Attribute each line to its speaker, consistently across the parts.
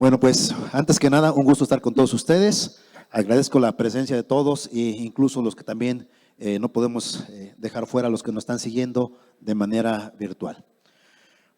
Speaker 1: Bueno, pues antes que nada, un gusto estar con todos ustedes. Agradezco la presencia de todos e incluso los que también no podemos dejar fuera, los que nos están siguiendo de manera virtual.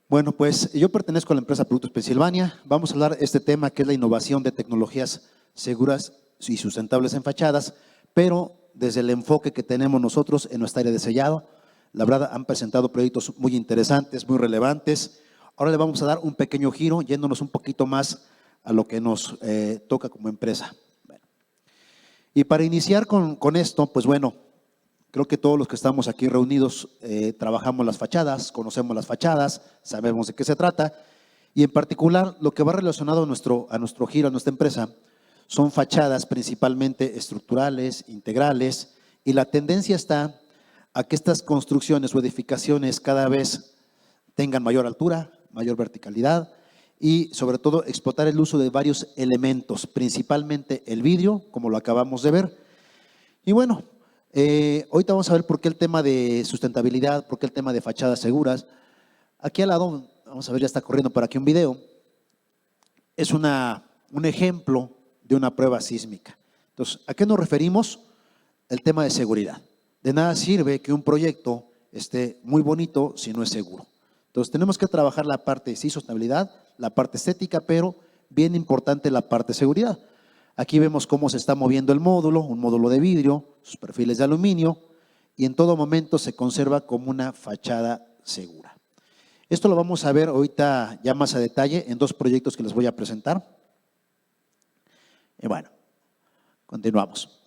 Speaker 1: Bueno, pues yo pertenezco a la empresa Productos Pensilvania. Vamos a hablar de este tema que es la innovación de tecnologías seguras y sustentables en fachadas, pero desde el enfoque que tenemos nosotros en nuestra área de sellado. La verdad, han presentado proyectos muy interesantes, muy relevantes. Ahora le vamos a dar un pequeño giro, yéndonos un poquito más a lo que nos toca como empresa. Bueno, y para iniciar con esto, pues bueno, creo que todos los que estamos aquí reunidos trabajamos las fachadas, conocemos las fachadas, sabemos de qué se trata, y en particular lo que va relacionado a nuestro giro, a nuestra empresa, son fachadas principalmente estructurales, integrales, y la tendencia está a que estas construcciones o edificaciones cada vez tengan mayor altura, mayor verticalidad y sobre todo explotar el uso de varios elementos, principalmente el vidrio, como lo acabamos de ver. Y bueno, ahorita vamos a ver por qué el tema de sustentabilidad, por qué el tema de fachadas seguras. Aquí al lado, vamos a ver, ya está corriendo por aquí un video, es un ejemplo de una prueba sísmica. Entonces, ¿a qué nos referimos? El tema de seguridad. De nada sirve que un proyecto esté muy bonito si no es seguro. Entonces, tenemos que trabajar la parte, sí, sostenibilidad, la parte estética, pero bien importante la parte de seguridad. Aquí vemos cómo se está moviendo el módulo, un módulo de vidrio, sus perfiles de aluminio, y en todo momento se conserva como una fachada segura. Esto lo vamos a ver ahorita ya más a detalle en dos proyectos que les voy a presentar. Y bueno, continuamos.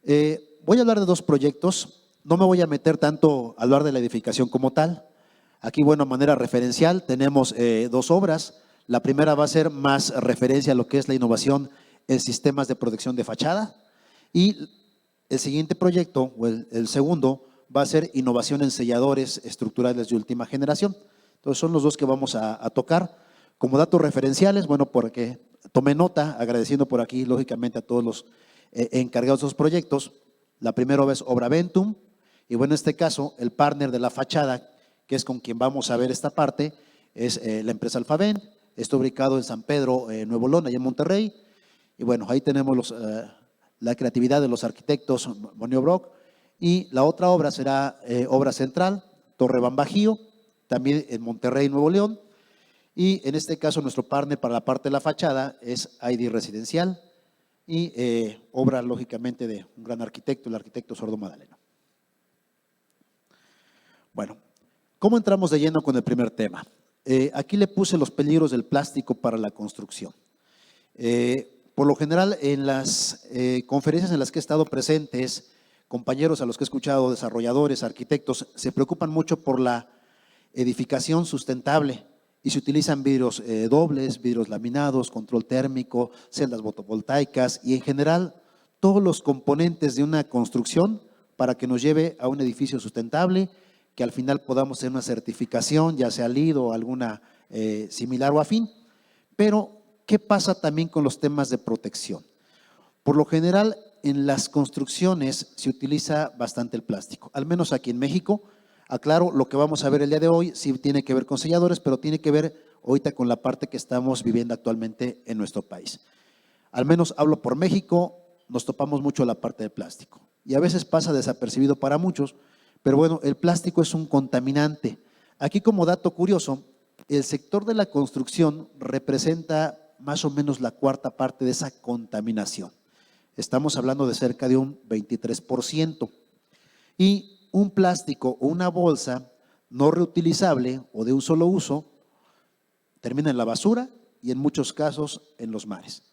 Speaker 1: Voy a hablar de dos proyectos. No me voy a meter tanto a hablar de la edificación como tal. Aquí, bueno, a manera referencial, tenemos dos obras. La primera va a ser más referencia a lo que es la innovación en sistemas de protección de fachada. Y el siguiente proyecto, o el segundo, va a ser innovación en selladores estructurales de última generación. Entonces, son los dos que vamos a tocar. Como datos referenciales, bueno, porque tomé nota, agradeciendo por aquí, lógicamente, a todos los encargados de los proyectos. La primera obra es Obra Ventum, y bueno, en este caso, el partner de la fachada, que es con quien vamos a ver esta parte, es la empresa Alfaven. Está ubicado en San Pedro, Nuevo León, allá en Monterrey. Y bueno, ahí tenemos la creatividad de los arquitectos Monio Brock. Y la otra obra será obra central, Torre Bambajío, también en Monterrey, Nuevo León. Y en este caso, nuestro partner para la parte de la fachada es ID Residencial y obra, lógicamente, de un gran arquitecto, el arquitecto Sordo Madaleno. Bueno, ¿cómo entramos de lleno con el primer tema? Aquí le puse los peligros del plástico para la construcción. Por lo general, en las conferencias en las que he estado presentes, compañeros a los que he escuchado, desarrolladores, arquitectos, se preocupan mucho por la edificación sustentable y se utilizan vidrios dobles, vidrios laminados, control térmico, celdas fotovoltaicas y en general todos los componentes de una construcción para que nos lleve a un edificio sustentable, que al final podamos tener una certificación, ya sea LEED o alguna similar o afín. Pero, ¿qué pasa también con los temas de protección? Por lo general, en las construcciones se utiliza bastante el plástico, al menos aquí en México. Aclaro, lo que vamos a ver el día de hoy sí tiene que ver con selladores, pero tiene que ver ahorita con la parte que estamos viviendo actualmente en nuestro país. Al menos hablo por México, nos topamos mucho la parte de plástico y a veces pasa desapercibido para muchos, pero bueno, el plástico es un contaminante. Aquí, como dato curioso, el sector de la construcción representa más o menos la cuarta parte de esa contaminación. Estamos hablando de cerca de un 23%. Y un plástico o una bolsa no reutilizable o de un solo uso termina en la basura y en muchos casos en los mares.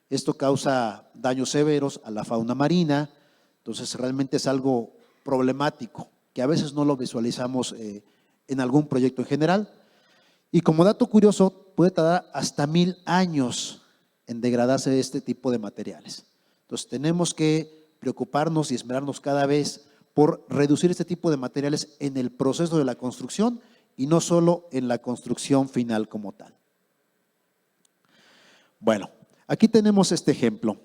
Speaker 1: Esto causa daños severos a la fauna marina, entonces realmente es algo problemático que a veces no lo visualizamos en algún proyecto en general. Y como dato curioso, puede tardar hasta 1000 años en degradarse este tipo de materiales. Entonces tenemos que preocuparnos y esmerarnos cada vez por reducir este tipo de materiales en el proceso de la construcción y no solo en la construcción final como tal. Bueno, aquí tenemos este ejemplo.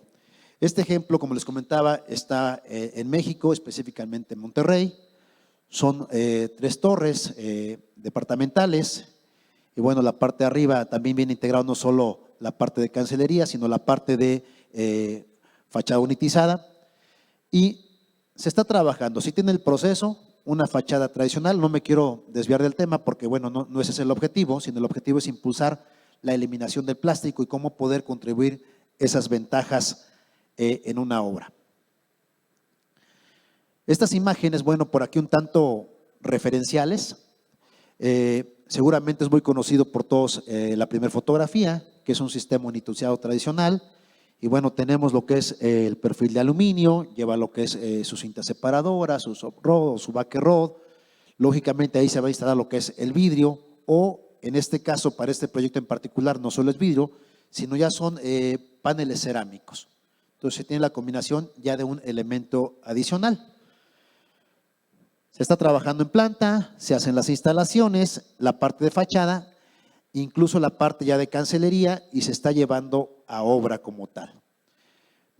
Speaker 1: Este ejemplo, como les comentaba, está en México, específicamente en Monterrey. Son 3 torres departamentales y bueno, la parte de arriba también viene integrado no solo la parte de cancelería, sino la parte de fachada unitizada. Y se está trabajando, si tiene el proceso, una fachada tradicional. No me quiero desviar del tema porque, bueno, no ese es el objetivo, sino el objetivo es impulsar la eliminación del plástico y cómo poder contribuir esas ventajas en una obra. Estas imágenes, bueno, por aquí un tanto referenciales. Seguramente es muy conocido por todos la primera fotografía, que es un sistema unitizado tradicional. Y bueno, tenemos lo que es el perfil de aluminio, lleva lo que es su cinta separadora, su soft rod o su backer rod. Lógicamente ahí se va a instalar lo que es el vidrio, o en este caso, para este proyecto en particular, no solo es vidrio, sino ya son paneles cerámicos. Entonces se tiene la combinación ya de un elemento adicional. Se está trabajando en planta, se hacen las instalaciones, la parte de fachada, incluso la parte ya de cancelería, y se está llevando a obra como tal.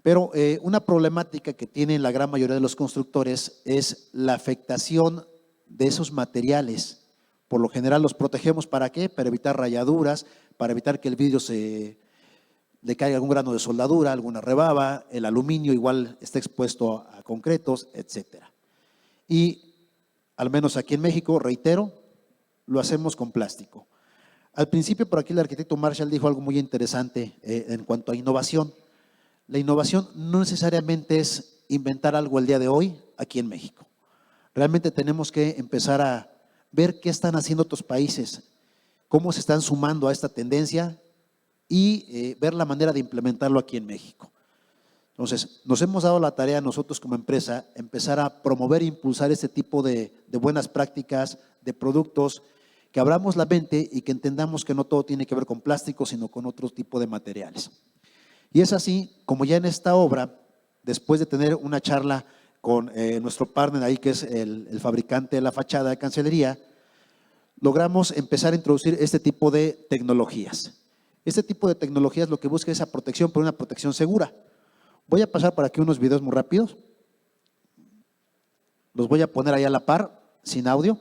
Speaker 1: Pero una problemática que tienen la gran mayoría de los constructores es la afectación de esos materiales. Por lo general los protegemos, ¿para qué? Para evitar rayaduras, para evitar que el vidrio le caiga algún grano de soldadura, alguna rebaba, el aluminio igual está expuesto a concretos, etcétera. Y al menos aquí en México, reitero, lo hacemos con plástico. Al principio, por aquí el arquitecto Marshall dijo algo muy interesante en cuanto a innovación. La innovación no necesariamente es inventar algo el día de hoy aquí en México. Realmente tenemos que empezar a ver qué están haciendo otros países, cómo se están sumando a esta tendencia y ver la manera de implementarlo aquí en México. Entonces, nos hemos dado la tarea nosotros como empresa, empezar a promover e impulsar este tipo de buenas prácticas, de productos, que abramos la mente y que entendamos que no todo tiene que ver con plástico, sino con otro tipo de materiales. Y es así como ya en esta obra, después de tener una charla con nuestro partner ahí, que es el fabricante de la fachada de cancelería, logramos empezar a introducir este tipo de tecnologías. Este tipo de tecnologías lo que busca es esa protección, pero una protección segura. Voy a pasar por aquí unos videos muy rápidos. Los voy a poner ahí a la par, sin audio,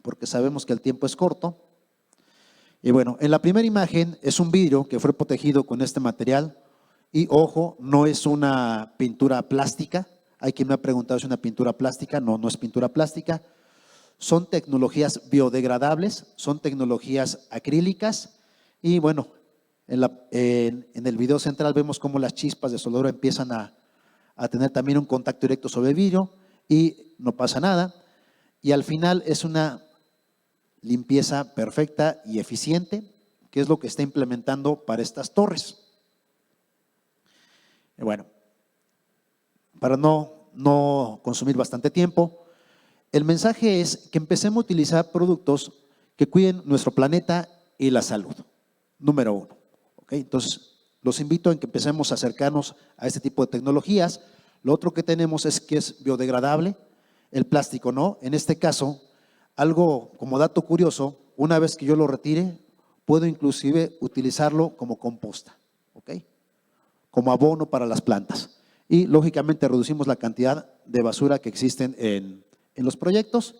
Speaker 1: porque sabemos que el tiempo es corto. Y bueno, en la primera imagen es un vidrio que fue protegido con este material. Y ojo, no es una pintura plástica. Hay quien me ha preguntado si es una pintura plástica. No, no es pintura plástica. Son tecnologías biodegradables, son tecnologías acrílicas. Y bueno, en el video central vemos cómo las chispas de soldadura empiezan a tener también un contacto directo sobre el vidrio y no pasa nada. Y al final es una limpieza perfecta y eficiente, que es lo que está implementando para estas torres. Y bueno, para no consumir bastante tiempo, el mensaje es que empecemos a utilizar productos que cuiden nuestro planeta y la salud. Número uno. ¿Okay? Entonces, los invito a que empecemos a acercarnos a este tipo de tecnologías. Lo otro que tenemos es que es biodegradable, el plástico no. En este caso, algo como dato curioso, una vez que yo lo retire, puedo inclusive utilizarlo como composta, ¿ok? Como abono para las plantas. Y lógicamente reducimos la cantidad de basura que existen en los proyectos.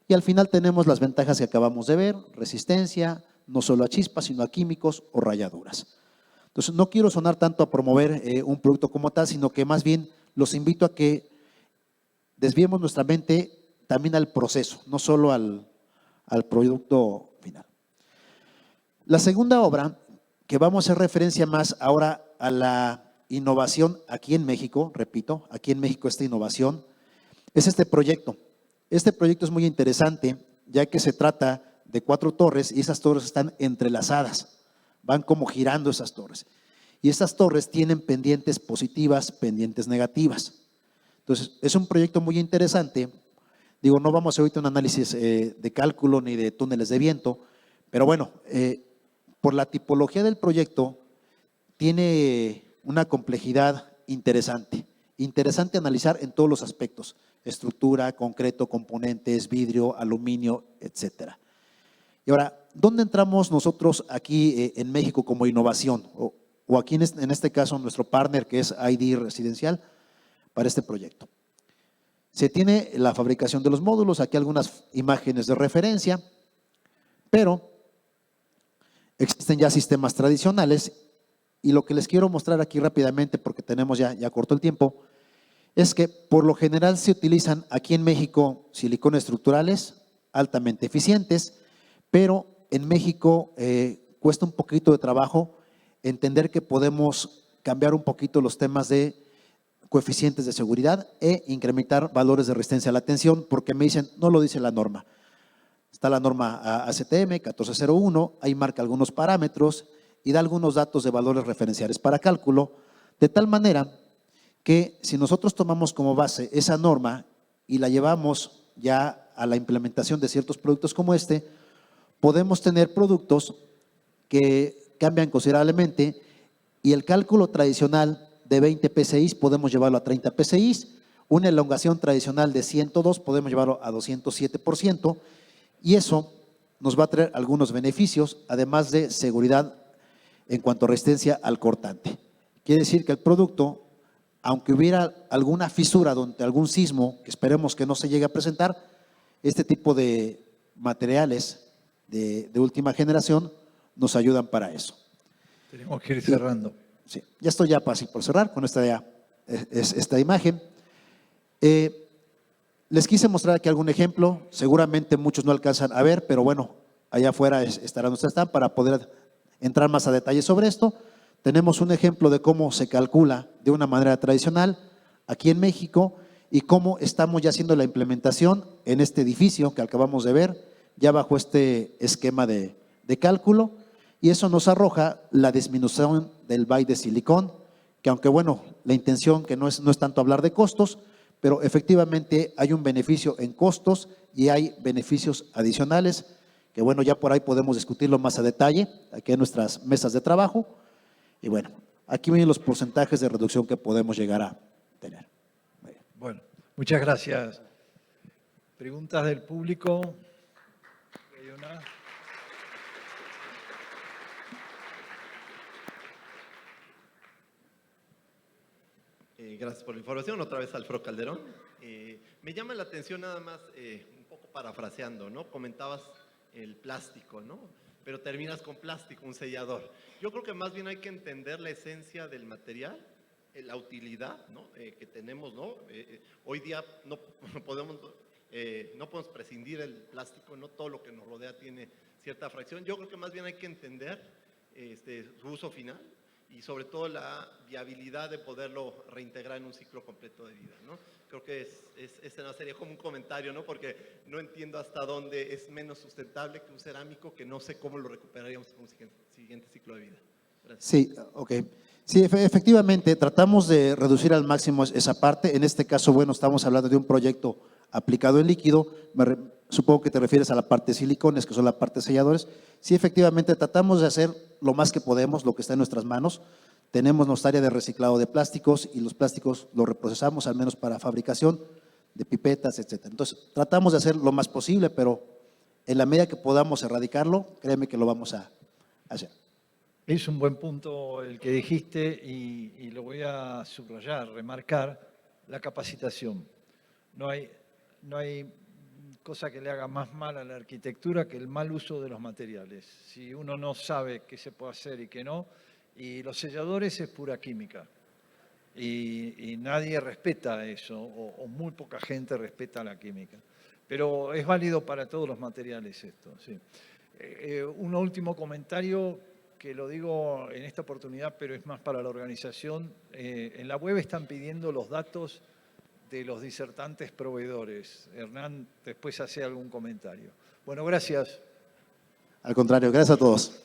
Speaker 1: Y al final tenemos las ventajas que acabamos de ver: resistencia, no solo a chispas, sino a químicos o rayaduras. Entonces, no quiero sonar tanto a promover un producto como tal, sino que más bien los invito a que desviemos nuestra mente también al proceso, no solo al producto final. La segunda obra, que vamos a hacer referencia más ahora a la innovación aquí en México, repito, aquí en México esta innovación, es este proyecto. Este proyecto es muy interesante, ya que se trata de 4 torres y esas torres están entrelazadas, van como girando esas torres. Y estas torres tienen pendientes positivas, pendientes negativas. Entonces, es un proyecto muy interesante. Digo, no vamos a hacer ahorita un análisis de cálculo ni de túneles de viento, pero bueno, por la tipología del proyecto, tiene una complejidad interesante. Interesante analizar en todos los aspectos: estructura, concreto, componentes, vidrio, aluminio, etcétera. Y ahora, ¿dónde entramos nosotros aquí en México como innovación? O aquí en este caso nuestro partner, que es ID Residencial, para este proyecto. Se tiene la fabricación de los módulos, aquí algunas imágenes de referencia, pero existen ya sistemas tradicionales Y lo que les quiero mostrar aquí rápidamente, porque tenemos ya corto el tiempo, es que por lo general se utilizan aquí en México silicones estructurales altamente eficientes, pero en México cuesta un poquito de trabajo entender que podemos cambiar un poquito los temas de coeficientes de seguridad e incrementar valores de resistencia a la tensión, porque me dicen, no lo dice la norma. Está la norma ACTM 1401, ahí marca algunos parámetros y da algunos datos de valores referenciales para cálculo, de tal manera que si nosotros tomamos como base esa norma y la llevamos ya a la implementación de ciertos productos como este, podemos tener productos que cambian considerablemente y el cálculo tradicional de 20 PSI podemos llevarlo a 30 PSI, una elongación tradicional de 102 podemos llevarlo a 207%, y eso nos va a traer algunos beneficios, además de seguridad en cuanto a resistencia al cortante. Quiere decir que el producto, aunque hubiera alguna fisura durante algún sismo, que esperemos que no se llegue a presentar, este tipo de materiales de última generación nos ayudan para eso.
Speaker 2: Tenemos que ir cerrando.
Speaker 1: Sí, ya estoy ya casi por cerrar con esta imagen. Les quise mostrar aquí algún ejemplo, seguramente muchos no alcanzan a ver, pero bueno, allá afuera estará nuestra stand para poder entrar más a detalle sobre esto. Tenemos un ejemplo de cómo se calcula de una manera tradicional aquí en México y cómo estamos ya haciendo la implementación en este edificio que acabamos de ver, ya bajo este esquema de cálculo, y eso nos arroja la disminución del byte de silicón, que aunque bueno, la intención que no es tanto hablar de costos, pero efectivamente hay un beneficio en costos y hay beneficios adicionales, que bueno, ya por ahí podemos discutirlo más a detalle, aquí en nuestras mesas de trabajo. Y bueno, aquí vienen los porcentajes de reducción que podemos llegar a tener.
Speaker 2: Bueno, muchas gracias. ¿Preguntas del público? ¿Hay una?
Speaker 3: Gracias por la información. Otra vez Alfredo Calderón. Me llama la atención nada más, un poco parafraseando, ¿no? Comentabas el plástico, ¿no? Pero terminas con plástico, un sellador. Yo creo que más bien hay que entender la esencia del material, la utilidad, ¿no? Que tenemos, ¿no? Hoy día no podemos prescindir del plástico, no todo lo que nos rodea tiene cierta fracción. Yo creo que más bien hay que entender su uso final y sobre todo la viabilidad de poderlo reintegrar en un ciclo completo de vida, ¿no? Creo que sería como un comentario, ¿no? Porque no entiendo hasta dónde es menos sustentable que un cerámico, que no sé cómo lo recuperaríamos en un siguiente ciclo de vida. Gracias.
Speaker 1: Sí, ok. Sí, efectivamente, tratamos de reducir al máximo esa parte. En este caso, bueno, estamos hablando de un proyecto aplicado en líquido. Supongo que te refieres a la parte de silicones, que son la parte de selladores. Sí, efectivamente, tratamos de hacer lo más que podemos, lo que está en nuestras manos. Tenemos nuestra área de reciclado de plásticos y los plásticos los reprocesamos, al menos para fabricación de pipetas, etcétera. Entonces, tratamos de hacer lo más posible, pero en la medida que podamos erradicarlo, créeme que lo vamos a hacer.
Speaker 2: Es un buen punto el que dijiste y lo voy a subrayar, remarcar, la capacitación. No hay cosa que le haga más mal a la arquitectura que el mal uso de los materiales. Si uno no sabe qué se puede hacer y qué no, y los selladores es pura química. Y nadie respeta eso, o muy poca gente respeta la química. Pero es válido para todos los materiales esto, sí. Un último comentario que lo digo en esta oportunidad, pero es más para la organización. En la web están pidiendo los datos de los disertantes proveedores. Hernán después hace algún comentario. Bueno, gracias.
Speaker 1: Al contrario, gracias a todos.